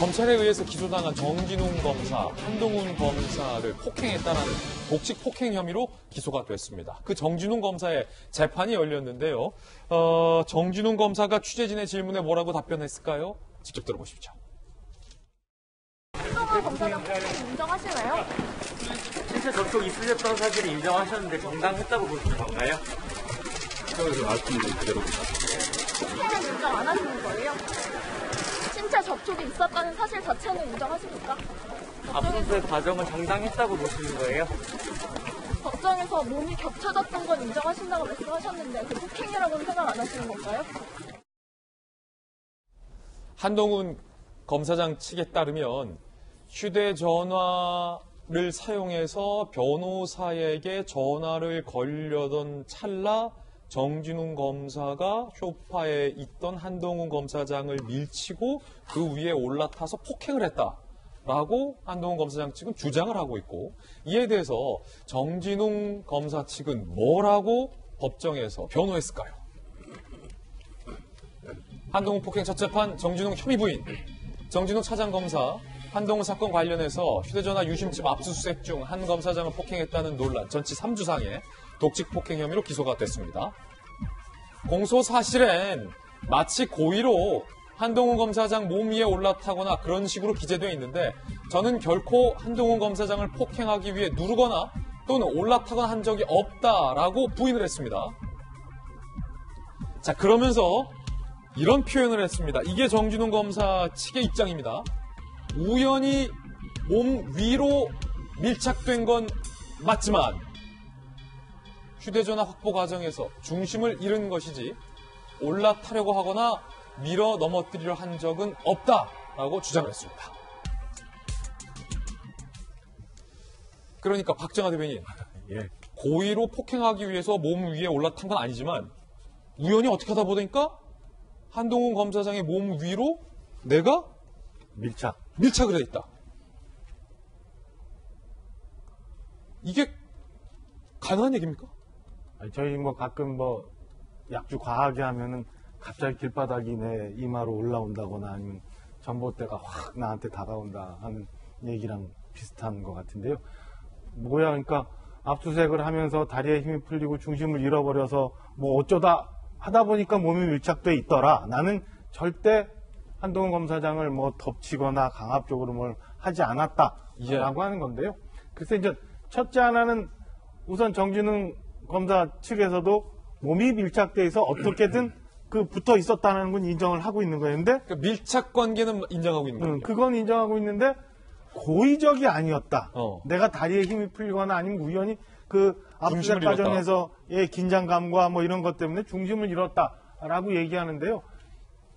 검찰에 의해서 기소당한 정진웅 검사, 한동훈 검사를 폭행했다는 독직 폭행 혐의로 기소가 됐습니다. 그 정진웅 검사의 재판이 열렸는데요. 정진웅 검사가 취재진의 질문에 뭐라고 답변했을까요? 직접 들어보십시오. 한동훈 검사는 인정하시나요? 신체 접촉 있으셨던 사실을 인정하셨는데 정당했다고 보시는 건가요? 그래서 말씀드린 그대로입니다. 폭행은 인정 안 하시는 거예요? 신체 접촉이 있었다는 사실 자체는 인정하십니까? 압수수색 과정은 정당했다고 보시는 거예요? 법정에서 몸이 겹쳐졌던 건 인정하신다고 말씀하셨는데 그 폭행이라고는 생각 안 하시는 건가요? 한동훈 검사장 측에 따르면 휴대전화를 사용해서 변호사에게 전화를 걸려던 찰나 정진웅 검사가 소파에 있던 한동훈 검사장을 밀치고 그 위에 올라타서 폭행을 했다라고 한동훈 검사장 측은 주장을 하고 있고, 이에 대해서 정진웅 검사 측은 뭐라고 법정에서 변호했을까요? 한동훈 폭행 첫 재판 정진웅 혐의 부인, 정진웅 차장검사 한동훈 사건 관련해서 휴대전화 유심칩 압수수색 중 한 검사장을 폭행했다는 논란, 전치 3주상의 독직 폭행 혐의로 기소가 됐습니다. 공소 사실엔 마치 고의로 한동훈 검사장 몸 위에 올라타거나 그런 식으로 기재되어 있는데, 저는 결코 한동훈 검사장을 폭행하기 위해 누르거나 또는 올라타거나 한 적이 없다라고 부인을 했습니다. 자, 그러면서 이런 표현을 했습니다. 이게 정진웅 검사 측의 입장입니다. 우연히 몸 위로 밀착된 건 맞지만 휴대전화 확보 과정에서 중심을 잃은 것이지 올라타려고 하거나 밀어 넘어뜨리려 한 적은 없다라고 주장을 했습니다. 그러니까 박정하 대변인, 예. 고의로 폭행하기 위해서 몸 위에 올라탄 건 아니지만 우연히 어떻게 하다 보니까 한동훈 검사장의 몸 위로 내가 밀착을 해 있다. 이게 가능한 얘기입니까? 저희 가끔 약주 과하게 하면은 갑자기 길바닥이 내 이마로 올라온다거나 아니면 전봇대가 확 나한테 다가온다 하는 얘기랑 비슷한 것 같은데요. 그러니까 압수수색을 하면서 다리에 힘이 풀리고 중심을 잃어버려서 어쩌다 하다 보니까 몸이 밀착돼 있더라. 나는 절대 한동훈 검사장을 덮치거나 강압적으로 뭘 하지 않았다라고 하는 건데요. 그래서 이제 첫째 하나는 우선 정진웅 검사 측에서도 몸이 밀착돼 있어 어떻게든 붙어 있었다는 건 인정을 하고 있는 거였는데, 그러니까 밀착 관계는 인정하고 있는 거예요. 그건 인정하고 있는데 고의적이 아니었다. 내가 다리에 힘이 풀리거나 아니면 우연히 압수수색 과정에서의 긴장감과 이런 것 때문에 중심을 잃었다라고 얘기하는데요.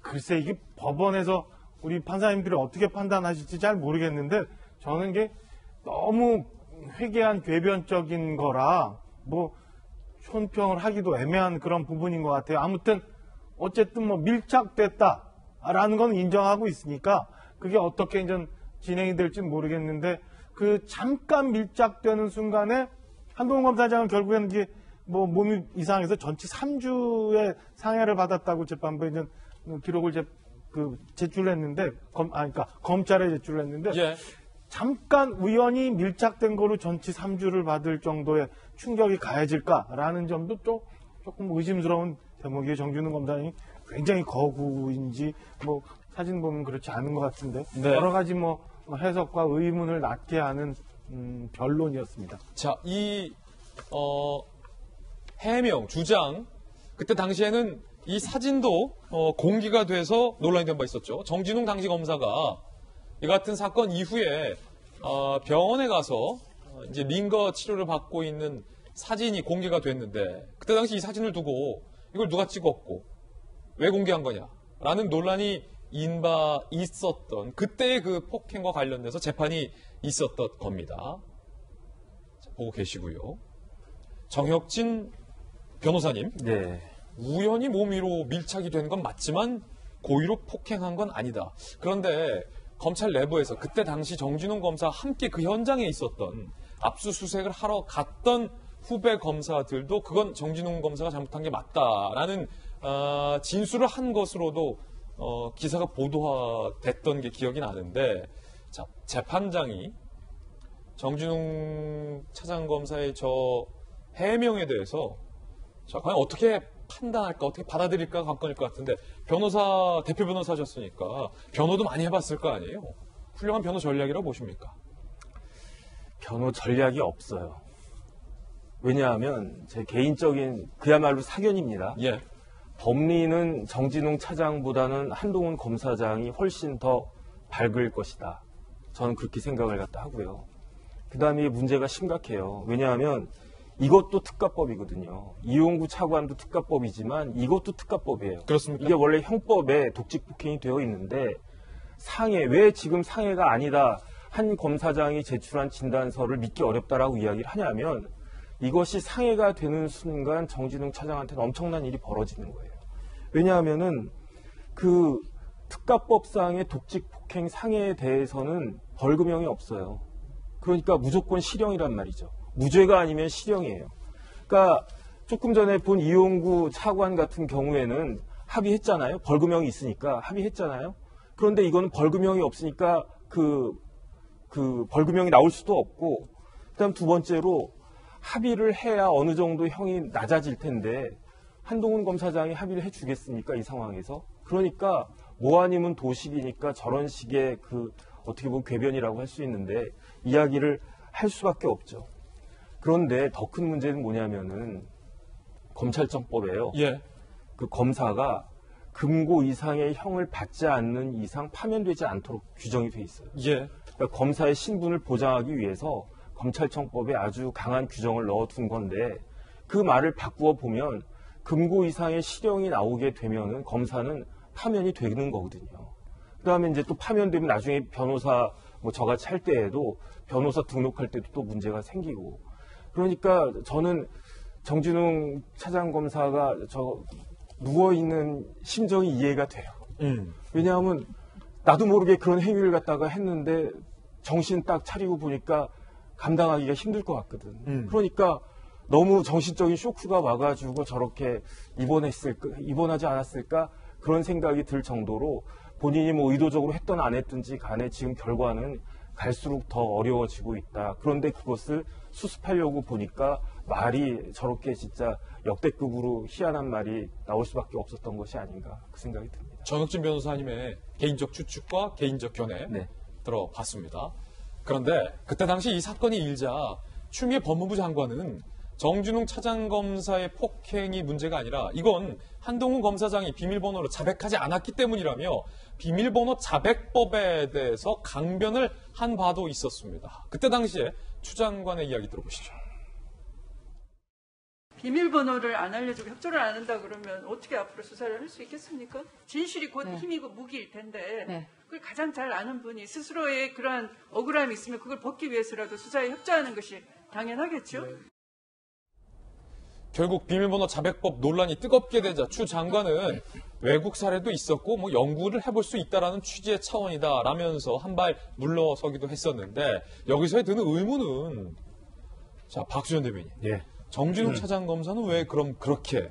글쎄 이게 법원에서 우리 판사님들이 어떻게 판단하실지 잘 모르겠는데, 저는 이게 너무 회개한 궤변적인 거라 손평을 하기도 애매한 그런 부분인 것 같아요. 아무튼 어쨌든 밀착됐다라는 건 인정하고 있으니까 그게 어떻게 이제 진행이 될지 모르겠는데, 잠깐 밀착되는 순간에 한동훈 검사장은 결국에는 이게 몸이 이상해서 전치 3주의 상해를 받았다고 재판부에 이제 기록을 제출했는데, 그러니까 검찰에 제출했는데, 예. 잠깐 우연히 밀착된 거로 전치 3주를 받을 정도의 충격이 가해질까라는 점도 조금 의심스러운 대목이에요. 정진웅 검사님이 굉장히 거구인지 사진 보면 그렇지 않은 것 같은데, 네. 여러 가지 해석과 의문을 낳게 하는 변론이었습니다. 자, 이 해명, 주장, 그때 당시에는 이 사진도 공개가 돼서 논란이 된 바 있었죠. 정진웅 당시 검사가 이 같은 사건 이후에 병원에 가서 이제 민거 치료를 받고 있는 사진이 공개가 됐는데, 그때 당시 이 사진을 두고 이걸 누가 찍었고 왜 공개한 거냐라는 논란이 있었던 그때의 그 폭행과 관련돼서 재판이 있었던 겁니다. 자, 보고 계시고요. 정혁진 변호사님. 네. 우연히 몸 위로 밀착이 된 건 맞지만 고의로 폭행한 건 아니다. 그런데 검찰 내부에서 그때 당시 정진웅 검사와 함께 그 현장에 있었던, 압수수색을 하러 갔던 후배 검사들도 그건 정진웅 검사가 잘못한 게 맞다라는 진술을 한 것으로도 기사가 보도화됐던 게 기억이 나는데, 자, 재판장이 정진웅 차장검사의 저 해명에 대해서 자, 과연 어떻게 판단할까, 어떻게 받아들일까 관건일 것 같은데, 대표 변호사셨으니까 변호도 많이 해봤을 거 아니에요? 훌륭한 변호 전략이라고 보십니까? 변호 전략이 없어요. 왜냐하면 제 개인적인 그야말로 사견입니다. 예. 법리는 정진웅 차장보다는 한동훈 검사장이 훨씬 더 밝을 것이다. 저는 그렇게 생각을 갖다 하고요. 그 다음에 문제가 심각해요. 왜냐하면 이것도 특가법이거든요. 이용구 차관도 특가법이지만 이것도 특가법이에요. 그렇습니까? 이게 원래 형법에 독직폭행이 되어 있는데 왜 지금 상해가 아니다 한 검사장이 제출한 진단서를 믿기 어렵다라고 이야기를 하냐면 이것이 상해가 되는 순간 정진웅 차장한테는 엄청난 일이 벌어지는 거예요. 왜냐하면은 그 특가법상의 독직폭행 상해에 대해서는 벌금형이 없어요. 그러니까 무조건 실형이란 말이죠. 무죄가 아니면 실형이에요. 그러니까 조금 전에 본 이용구 차관 같은 경우에는 합의했잖아요. 벌금형이 있으니까 합의했잖아요. 그런데 이거는 벌금형이 없으니까 그 벌금형이 나올 수도 없고, 그다음 두 번째로 합의를 해야 어느 정도 형이 낮아질 텐데 한동훈 검사장이 합의를 해주겠습니까? 이 상황에서. 그러니까 뭐 아니면 도식이니까 저런 식의 어떻게 보면 궤변이라고 할 수 있는데 이야기를 할 수밖에 없죠. 그런데 더 큰 문제는 뭐냐면은 검찰청법에요. 예. 그 검사가 금고 이상의 형을 받지 않는 이상 파면되지 않도록 규정이 돼 있어요. 예. 그러니까 검사의 신분을 보장하기 위해서 검찰청법에 아주 강한 규정을 넣어둔 건데 그 말을 바꾸어 보면 금고 이상의 실형이 나오게 되면은 검사는 파면이 되는 거거든요. 그다음에 이제 또 파면되면 나중에 변호사 저같이 할 때에도 변호사 등록할 때도 또 문제가 생기고. 그러니까 저는 정진웅 차장검사가 누워있는 심정이 이해가 돼요. 왜냐하면 나도 모르게 그런 행위를 갖다가 했는데 정신 딱 차리고 보니까 감당하기가 힘들 것 같거든. 그러니까 너무 정신적인 쇼크가 와가지고 저렇게 입원하지 않았을까 그런 생각이 들 정도로 본인이 의도적으로 했든 안 했든지 간에 지금 결과는 갈수록 더 어려워지고 있다. 그런데 그것을 수습하려고 보니까 말이 저렇게 진짜 역대급으로 희한한 말이 나올 수밖에 없었던 것이 아닌가 그 생각이 듭니다. 정혁진 변호사님의 개인적 추측과 개인적 견해 네. 들어봤습니다. 그런데 그때 당시 이 사건이 일자 추미애 법무부 장관은 정진웅 차장검사의 폭행이 문제가 아니라 이건 한동훈 검사장이 비밀번호를 자백하지 않았기 때문이라며 비밀번호 자백법에 대해서 강변을 한 바도 있었습니다. 그때 당시에 추 장관의 이야기 들어보시죠. 비밀번호를 안 알려주고 협조를 안 한다 그러면 어떻게 앞으로 수사를 할 수 있겠습니까? 진실이 곧 힘이고 무기일 텐데 그걸 가장 잘 아는 분이 스스로의 그러한 억울함이 있으면 그걸 벗기 위해서라도 수사에 협조하는 것이 당연하겠죠. 결국 비밀번호 자백법 논란이 뜨겁게 되자 추 장관은 외국 사례도 있었고 연구를 해볼 수 있다라는 취지의 차원이다라면서 한 발 물러서기도 했었는데 여기서 드는 의문은 자 박수현 대변인. 예. 정진웅 차장검사는 왜 그럼 그렇게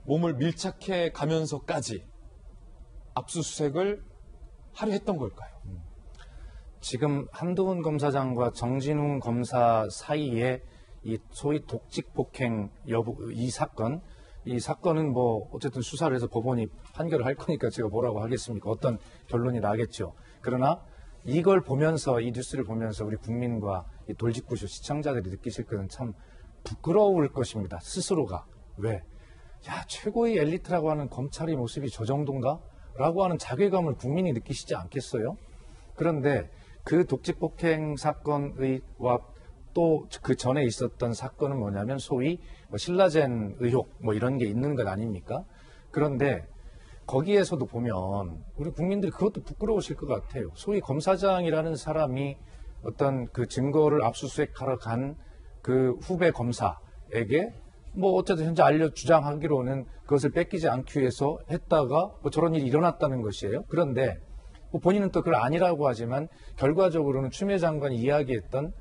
몸을 밀착해 가면서까지 압수수색을 하려 했던 걸까요? 지금 한동훈 검사장과 정진웅 검사 사이에 이 소위 독직폭행 이 사건은 어쨌든 수사를 해서 법원이 판결을 할 거니까 제가 뭐라고 하겠습니까? 어떤 결론이 나겠죠. 그러나 이걸 보면서 이 뉴스를 보면서 우리 국민과 이 돌직구쇼 시청자들이 느끼실 것은 참 부끄러울 것입니다. 스스로가. 왜? 야, 최고의 엘리트라고 하는 검찰의 모습이 저 정도인가? 라고 하는 자괴감을 국민이 느끼시지 않겠어요? 그런데 그 독직폭행 사건과 또 그 전에 있었던 사건은 뭐냐면 소위 신라젠 의혹 이런 게 있는 것 아닙니까? 그런데 거기에서도 보면 우리 국민들이 그것도 부끄러우실 것 같아요. 소위 검사장이라는 사람이 어떤 그 증거를 압수수색하러 간 그 후배 검사에게 어쨌든 현재 주장하기로는 그것을 뺏기지 않기 위해서 했다가 저런 일이 일어났다는 것이에요. 그런데 본인은 또 그걸 아니라고 하지만 결과적으로는 추미애 장관이 이야기했던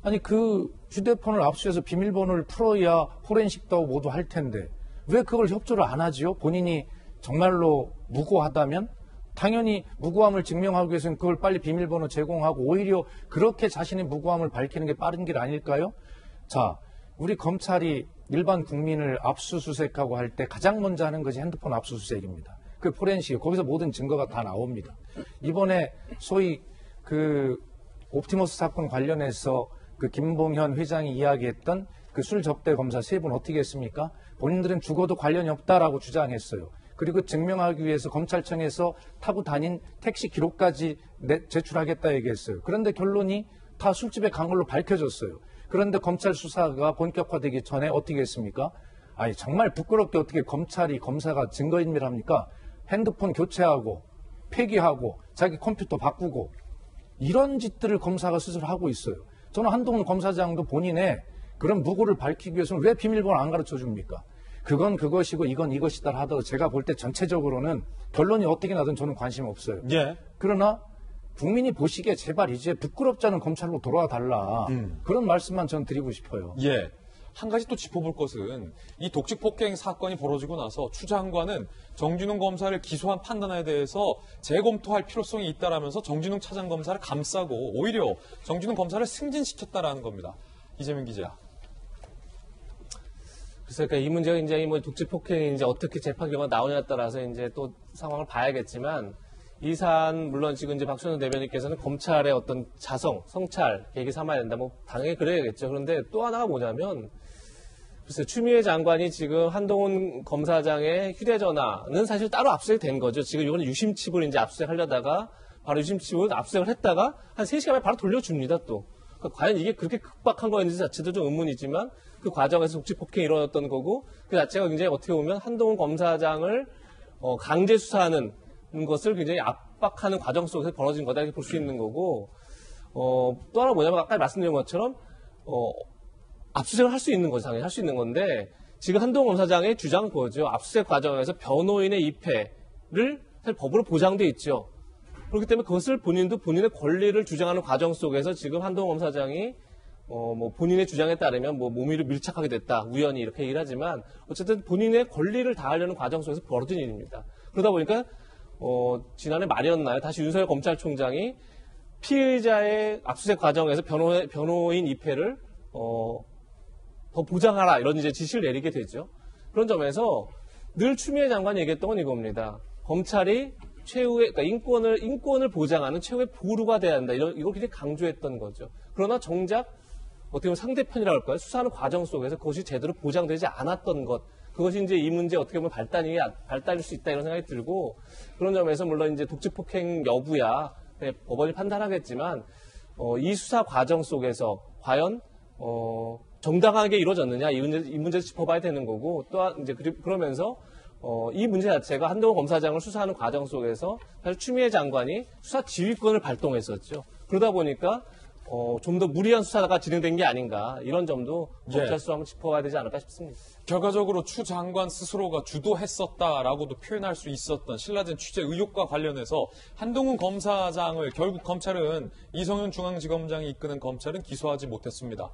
아니 그 휴대폰을 압수해서 비밀번호를 풀어야 포렌식도 하고 모두 할 텐데 왜 그걸 협조를 안 하지요? 본인이 정말로 무고하다면 당연히 무고함을 증명하기 위해서는 그걸 빨리 비밀번호 제공하고 오히려 그렇게 자신의 무고함을 밝히는 게 빠른 길 아닐까요? 자, 우리 검찰이 일반 국민을 압수수색하고 할 때 가장 먼저 하는 것이 핸드폰 압수수색입니다. 그 포렌식, 거기서 모든 증거가 다 나옵니다. 이번에 소위 그 옵티머스 사건 관련해서 그 김봉현 회장이 이야기했던 그 술 접대 검사 3분 어떻게 했습니까? 본인들은 죽어도 관련이 없다라고 주장했어요. 그리고 증명하기 위해서 검찰청에서 타고 다닌 택시 기록까지 제출하겠다 얘기했어요. 그런데 결론이 다 술집에 간 걸로 밝혀졌어요. 그런데 검찰 수사가 본격화되기 전에 어떻게 했습니까? 아니 정말 부끄럽게 어떻게 검사가 증거인멸합니까? 핸드폰 교체하고 폐기하고 자기 컴퓨터 바꾸고 이런 짓들을 검사가 스스로 하고 있어요. 저는 한동훈 검사장도 본인의 그런 무고를 밝히기 위해서는 왜 비밀번호 안 가르쳐 줍니까? 그건 그것이고 이건 이것이다 하더라도 제가 볼 때 전체적으로는 결론이 어떻게 나든 저는 관심 없어요. 예. 그러나 국민이 보시기에 제발 이제 부끄럽지 않은 검찰로 돌아와 달라. 그런 말씀만 전 드리고 싶어요. 예. 한 가지 또 짚어볼 것은 이 독직 폭행 사건이 벌어지고 나서 추 장관은 정진웅 검사를 기소한 판단에 대해서 재검토할 필요성이 있다라면서 정진웅 차장검사를 감싸고 오히려 정진웅 검사를 승진시켰다라는 겁니다. 이재명 기자. 그래서 그러니까 이 문제가 굉장히 뭐 독직 폭행이 이제 어떻게 재판 결과가 나오냐에 따라서 이제 또 상황을 봐야겠지만 이 사안 물론 지금 이제 박준호 대변인께서는 검찰의 어떤 자성, 성찰 계기 삼아야 된다. 뭐 당연히 그래야겠죠. 그런데 또 하나가 뭐냐면 글쎄 추미애 장관이 지금 한동훈 검사장의 휴대전화는 사실 따로 압수수색된 거죠. 지금 이거는 유심칩을 이제 압수수색하려다가 바로 유심칩을 압수수색을 했다가 한 3시간에 바로 돌려줍니다. 또 그러니까 과연 이게 그렇게 급박한 거였는지 자체도 좀 의문이지만 그 과정에서 독직 폭행이 일어났던 거고 그 자체가 굉장히 어떻게 보면 한동훈 검사장을 강제 수사하는 것을 굉장히 압박하는 과정 속에서 벌어진 거다 이렇게 볼 수 있는 거고 또 하나 뭐냐면 아까 말씀드린 것처럼 압수수색을 할 수 있는 거죠. 당연히 할 수 있는 건데 지금 한동훈 검사장의 주장 보죠. 압수수색 과정에서 변호인의 입회를 사실 법으로 보장돼 있죠. 그렇기 때문에 그것을 본인도 본인의 권리를 주장하는 과정 속에서 지금 한동훈 검사장이 뭐 본인의 주장에 따르면 뭐 몸위로 밀착하게 됐다 우연히 이렇게 얘기를 하지만 어쨌든 본인의 권리를 다하려는 과정 속에서 벌어진 일입니다. 그러다 보니까 지난해 말이었나요? 다시 윤석열 검찰총장이 피의자의 압수수색 과정에서 변호인 입회를 더 보장하라 이런 이제 지시를 내리게 되죠. 그런 점에서 늘 추미애 장관이 얘기했던 건 이겁니다. 검찰이 최후의 그러니까 인권을 보장하는 최후의 보루가 돼야 한다. 이걸 굉장히 강조했던 거죠. 그러나 정작 어떻게 보면 상대편이라고 할까요? 수사하는 과정 속에서 그것이 제대로 보장되지 않았던 것. 그것이 이제 이 문제 어떻게 보면 발달일 수 있다 이런 생각이 들고 그런 점에서 물론 이제 독직 폭행 여부야 법원이 판단하겠지만 이 수사 과정 속에서 과연 정당하게 이루어졌느냐 이 문제를 짚어봐야 되는 거고 또한 이제 그러면서 이 문제 자체가 한동훈 검사장을 수사하는 과정 속에서 사실 추미애 장관이 수사 지휘권을 발동했었죠. 그러다 보니까 좀 더 무리한 수사가 진행된 게 아닌가 이런 점도 검찰수사 한번 짚어봐야 되지 않을까 싶습니다. 결과적으로 추 장관 스스로가 주도했었다라고도 표현할 수 있었던 신라젠 취재 의혹과 관련해서 한동훈 검사장을 결국 검찰은 이성윤 중앙지검장이 이끄는 검찰은 기소하지 못했습니다.